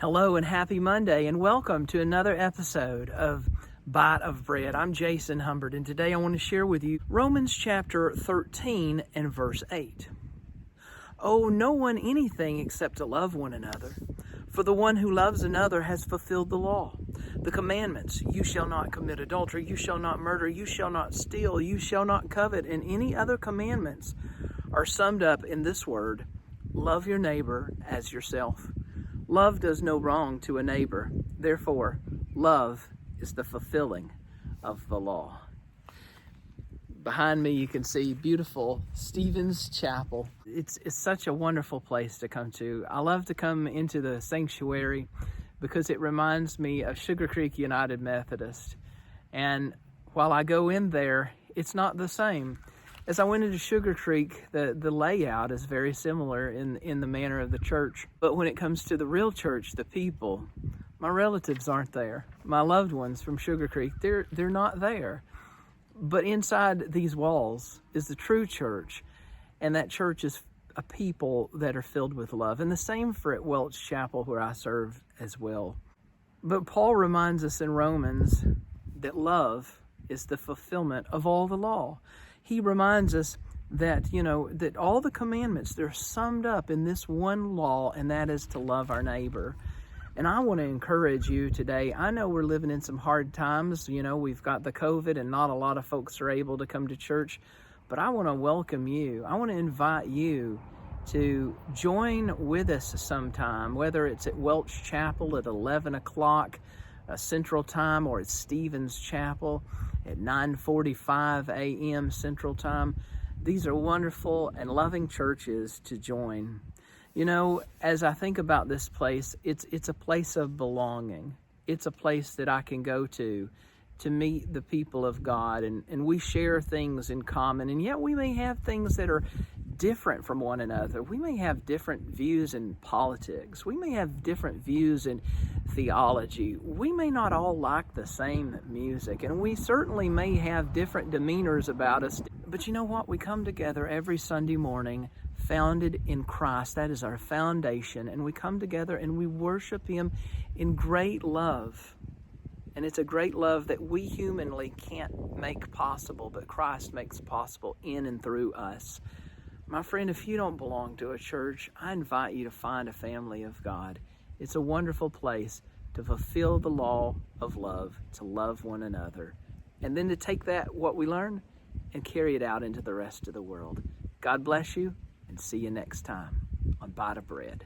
Hello and happy Monday, and welcome to another episode of Bite of Bread. I'm Jason Humbert, and today I want to share with you Romans chapter 13 and verse 8. Owe no one anything except to love one another, for the one who loves another has fulfilled the law. The commandments, you shall not commit adultery, you shall not murder, you shall not steal, you shall not covet, and any other commandments are summed up in this word: love your neighbor as yourself. Love does no wrong to a neighbor. Therefore, love is the fulfilling of the law. Behind me, you can see beautiful Stephen's Chapel. It's such a wonderful place to come to. I love to come into the sanctuary because it reminds me of Sugar Creek United Methodist. And while I go in there, it's not the same. As I went into Sugar Creek, the layout is very similar in the manner of the church. But when it comes to the real church, the people, my relatives aren't there. My loved ones from Sugar Creek, they're not there. But inside these walls is the true church, and that church is a people that are filled with love. And the same for at Welch Chapel, where I serve as well. But Paul reminds us in Romans that love is the fulfillment of all the law. He reminds us that, that all the commandments, they're summed up in this one law, and that is to love our neighbor. And I want to encourage you today. I know we're living in some hard times. We've got the COVID and not a lot of folks are able to come to church. But I want to welcome you. I want to invite you to join with us sometime, whether it's at Welch Chapel at 11 o'clock Central Time or at Stephen's Chapel at 9:45 a.m. Central Time. These are wonderful and loving churches to join. As I think about this place, it's a place of belonging. It's a place that I can go to meet the people of God, and we share things in common, and yet we may have things that are different from one another. We may have different views in politics. We may have different views in theology. We may not all like the same music, and we certainly may have different demeanors about us. But you know what? We come together every Sunday morning, founded in Christ. That is our foundation, and we come together and we worship Him in great love. And it's a great love that we humanly can't make possible, but Christ makes possible in and through us. My friend, if you don't belong to a church, I invite you to find a family of God. It's a wonderful place to fulfill the law of love, to love one another, and then to take what we learn, and carry it out into the rest of the world. God bless you, and see you next time on Bite of Bread.